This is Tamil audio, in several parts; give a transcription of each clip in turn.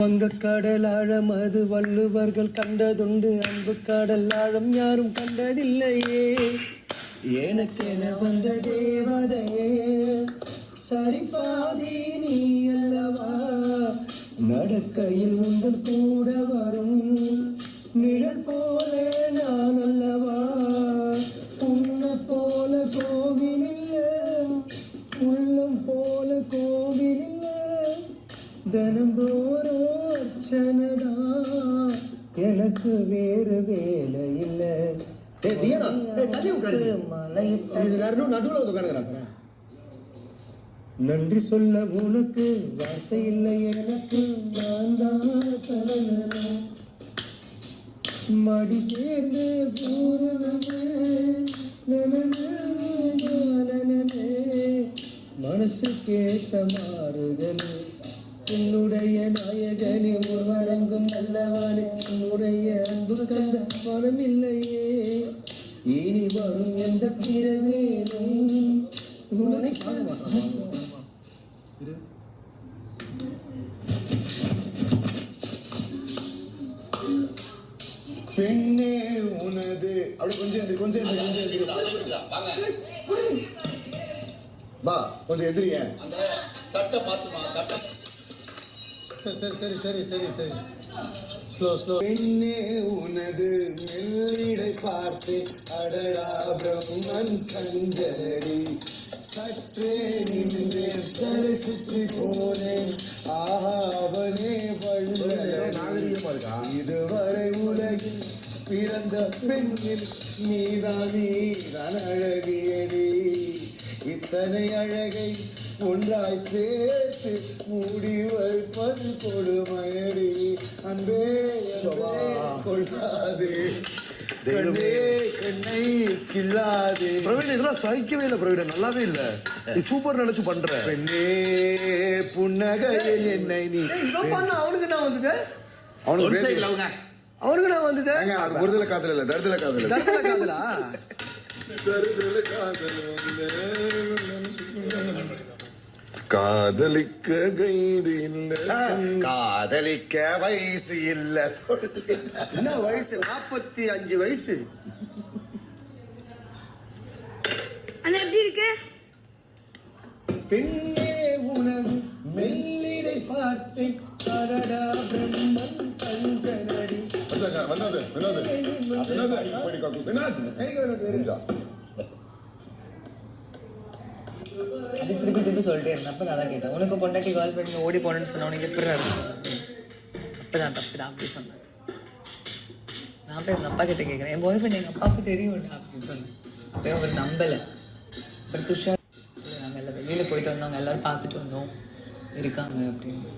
வங்க கடல் ஆழம் அது வள்ளுவர்கள் கண்டதுண்டு, அன்பு கடல் ஆழம் யாரும் கண்டதில்லையே. எனக்கென வந்த தேவதையே சரிபாதி நீ அல்லவா, நடக்கையில் உங்கள் கூட வரும் நிழல் போல நான் அல்லவா. உன்னை போல கோவில் இல்லை, உள்ளம் போல கோவில் இல்லை, தினந்தோறும் அர்ச்சனைதான், எனக்கு வேறு வேலை இல்லை. நன்றி சொல்ல உனக்கு வார்த்தை இல்லை எனக்கு, நான் தான் மடி சேர்ந்து மனசு கேட்ட மாறுதல், உன்னுடைய நாயகனே வழங்கும் நல்லவனே, உன்னுடைய அன்பு கந்த பணம் இல்லையே. இனி வரும் எந்த பிறவேனும் பெண்ணே உனது அப்படி கொஞ்சம் பா கொஞ்சம் எதிரிய தட்டை பார்த்துமா தட்டை. சரி ஸ்லோ. பெண்ணே உனது மெல்லிடை பார்த்து அடடா பிரம்மன் கஞ்சரடி, சற்றே நின்று தலை சுற்றி போனேன், ஆவனே நாகரிகமா இருக்கா. இதுவரை உலகில் பிறந்த பெண்ணில் நீதான் அழகியடி, இத்தனை அழகை ஒன்றாய் சேர்த்து மூடி வைப்பது கொடுமையடி. அன்பே கொள்ளாதே என்னை கிள்ளாதே. பிரவீன் இதெல்லாம் சகிக்கவே இல்லை பிரவீன், நல்லாவே இல்லை. நீ சூப்பர் நினைச்சு பண்ற. பெண்ணே புன்னகையில் என்னை நீ அவனுக்கு நான் வந்தது, அவனுக்கு நான் வந்தது. ஒருதல காதல் இல்ல, தருதல காதலா. காதலிக்க கைடு இல்ல, காதலிக்க வயசு இல்ல. என்ன வயசு? 45 வயசு. எப்படி இருக்கு? பெண்ணே உனது மெல்லிடை பார்த்தேன், அடடா பிரம்மன் கஞ்சனடி. அது திருப்பி சொல்லிட்டே இருந்தப்ப நான் தான் கேட்டேன், உனக்கு பொண்டாட்டி கால் பண்ணி ஓடி போனேன்னு சொன்ன உனக்கு எப்படி அப்பதான் தப்பு தான் அப்படி சொன்னேன். நான் போய் எங்கள் அப்பா கிட்ட கேட்குறேன், என் பாய் ஃப்ரெண்ட் எங்கள் அப்பாவுக்கு தெரியும் அப்படின்னு சொன்னேன். அப்போயே அவர் நம்பலை. அப்புறம் துஷார் நாங்கள் எல்லாம் வெளியில் போயிட்டு வந்தோம், எல்லோரும் பார்த்துட்டு வந்தோம் இருக்காங்க அப்படின்னு.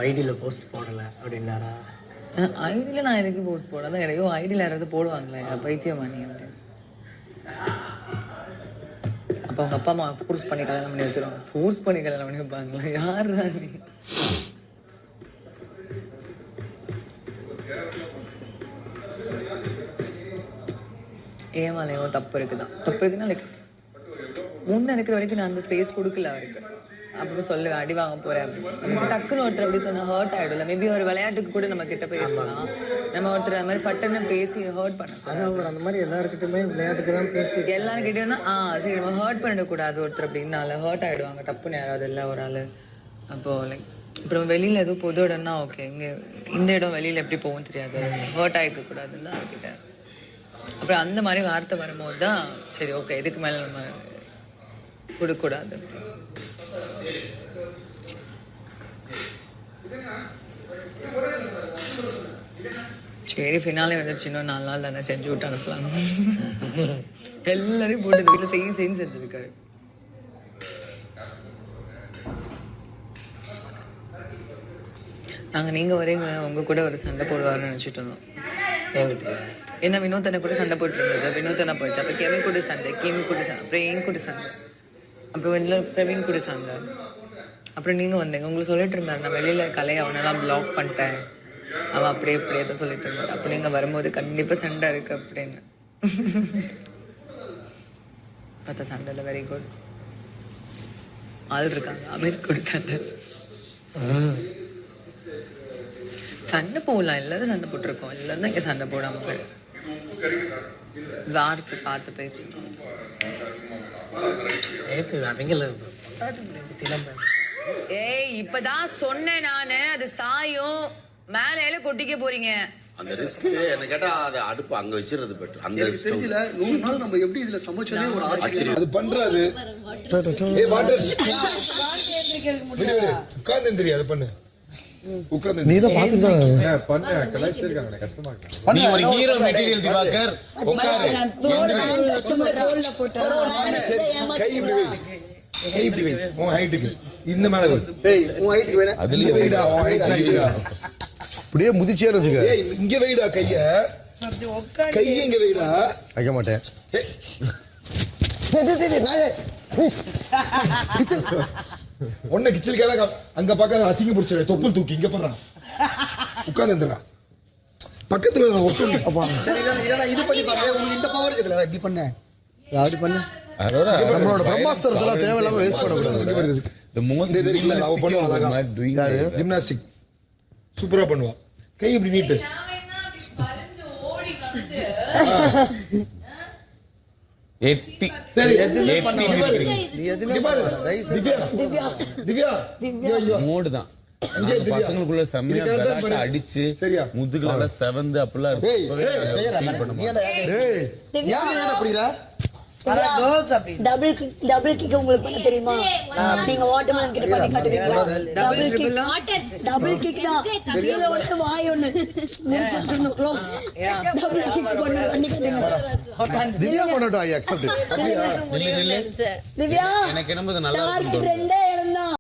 ஐடியில் போஸ்ட் போடலை அப்படின்னாரா? ஐடியில் நான் எதுக்கு போஸ்ட் போடாதான், எதையோ ஐடியில் யாராவது போடுவாங்களே பைத்தியமா நீ அப்படின்னு. அப்போ அவங்க அப்பா அம்மா ஃபோர்ஸ் பண்ணி கல்யாணம் பண்ணி வச்சிருவாங்க. ஃபோர்ஸ் பண்ணி கல்யாணம் பண்ணி வைப்பாங்களா? யாருடா நீ? ஏமாலையோ தப்பு இருக்குதான் லைக் முன்னே இருக்கிற வரைக்கும் நான் அந்த ஸ்பேஸ் கொடுக்கல அவருக்கு. அப்படி சொல்லுவேன் அடி வாங்க போறேன் அப்படின்னு. டக்குன்னு ஒருத்தர் அப்படி சொன்னா ஹர்ட் ஆயிடும்ல. மேபி ஒரு விளையாட்டுக்கு கூட நம்ம கிட்ட பேசலாம், நம்ம ஒருத்தர் அந்த மாதிரி பட்டன்னு பேசி ஹர்ட் பண்ண. ஆனால் அந்த மாதிரி எல்லாருக்கிட்டுமே விளையாட்டுக்கு தான் பேசி எல்லாருக்கிட்டையும் தான் சரி நம்ம ஹர்ட் பண்ணிடக்கூடாது ஒருத்தர் அப்படின்னால ஹர்ட் ஆயிடுவாங்க டப்புன்னு யாராவது இல்லை ஒரு ஆள். அப்போ லைக் அப்புறம் வெளியில் எதுவும் பொது இடம்னா ஓகே, இங்கே இந்த இடம் வெளியில் எப்படி போகும் தெரியாது, ஹர்ட் ஆகிக்க கூடாதுன்னு தான் அவர்கிட்ட. அப்புறம் அந்த மாதிரி வார்த்தை வரும்போது தான் சரி ஓகே இதுக்கு மேலே நம்ம கொடுக்கூடாது. சரி ஃபினாலே வந்துருச்சு, இன்னும் 4 நாள் தானே செஞ்சு விட்டு அனுப்பலாம். எல்லாரையும் போட்டு வீட்டில் செய்யும் செஞ்சுருக்காரு. நாங்கள் நீங்கள் வரீங்க உங்கள் கூட ஒரு சண்டை போடுவார்னு நினச்சிட்டு இருந்தோம். ஏன்னா வினோத்தனை கூட சண்டை போட்டு இருந்தது, வினோத்தனை போயிட்டு அப்புறம் கெமி கூட சண்டை, அப்புறம் என் கூட சண்டை, அப்புறம் எல்லாம் பிரவீன் கூட சண்டை. அப்புறம் நீங்கள் வந்தீங்க, உங்களுக்கு சொல்லிட்டு இருந்தாரு நான் வெளியில் கலையை அவனெல்லாம் பிளாக் பண்ணிட்டேன், அவன் அப்படியே இப்படியே தான் சொல்லிட்டு இருந்தார். அப்போ நீங்கள் வரும்போது கண்டிப்பாக சண்டை இருக்கு அப்படின்னு பார்த்தா சண்டையில் வெரி குட் ஆள் இருக்காங்க. அமீர் கூட சண்டை சண்டை போடலாம், எல்லாரும் சண்டை போட்டிருக்கோம், எல்லாரும் தான் இங்கே சண்டை போடாம போயிடும். வார்த்தை பார்த்து பேசணும். நேற்று அவங்கள பத்திலாம் பேச ஏய் இப்பதான் சொன்னேன் நானு, அது சாயும் மேல கொட்டிக்க போறீங்க. அந்த ரிஸ்க் என்ன கேட்டா அது அடுப்பு அங்க வச்சிருது பெட்டர். அந்த எனக்கு தெரியல 100 நாள் நம்ம எப்படி இதுல சமைச்சதே ஒரு ஆச்சரியம். அது பண்றாது. ஏய் வாட்டர்ஸ் உட்கார்ந்து எந்திரி, அது பண்ணு. உட்கார்ந்து நீ தான் பாத்துக்க. பண்ண கலாய்ச்சி இருக்காங்க, கஷ்டமா இருக்கு. நீ ஒரு ஹீரோ மெட்டீரியல் திவாகர். உட்காரு. கை இப்படி வை. கை இப்படி வை. உன் ஹைட்டுக்கு இந்த மேல வை. டேய் உன் ஹைட்டுக்கு வேணா அதுலயே வைடா, உன் ஹைட்டுக்கு வைடா. அப்படியே முதிச்சே வச்சுக்க. ஏய் இங்க வைடா கைய. கைய இங்க வைடா. வைக்க மாட்டேன். ஒன்ன கிச்சலுக்காக அங்க பக்கம் அசிங்க பிடிச்ச தொப்புள் தூக்கி இங்க போடுறான். உட்கார்ந்து எந்திரா. பக்கத்துல ஒட்டு. அப்பா சரி இல்ல இது பண்ணி பாரு, உங்களுக்கு இந்த பவர் இருக்குதுல, இப்படி பண்ண அப்படி பண்ண. அதோட நம்மளோட பிரம்மாஸ்திரத்தெல்லாம் தேவையில்லாம வேஸ்ட் பண்ணக்கூடாது. The most அவ பண்ணுவா doing ஜிம்னாஸ்டிக் சூப்பரா பண்ணுவா. கை இப்படி நீட்டு. சரி எதுவுமே பண்ண நீ எதுவுமே பண்ண தயவு செஞ்சு திவ்யா மோடு தான். பசங்களுக்குள்ள செம்மையா விளையாட்டு அடிச்சு சரியா? முதுகுல செவந்து அப்படிலாம் இருக்கு. இப்பவே நாங்க feel பண்ண மாட்டோம். டேய் யார் ஏன் அப்படிடா? டபுள் கிக் உங்களுக்கு பண்ண தெரியுமா? நீங்க வாட்டர்மேன் கிட்ட பண்ணி காட்டுவீங்களா? டபுள் கிக் தான். கீழ ஒண்ணு வாய் ஒண்ணு முடிச்சிட்டு க்ளோஸ். டபுள் கிக் பண்ணி காட்டுங்க. திவ்யா பண்ணட்டும். I accept. திவ்யா எனக்கு என்னமோ இது நல்லா டார்கெட் 2 இடம் தான்.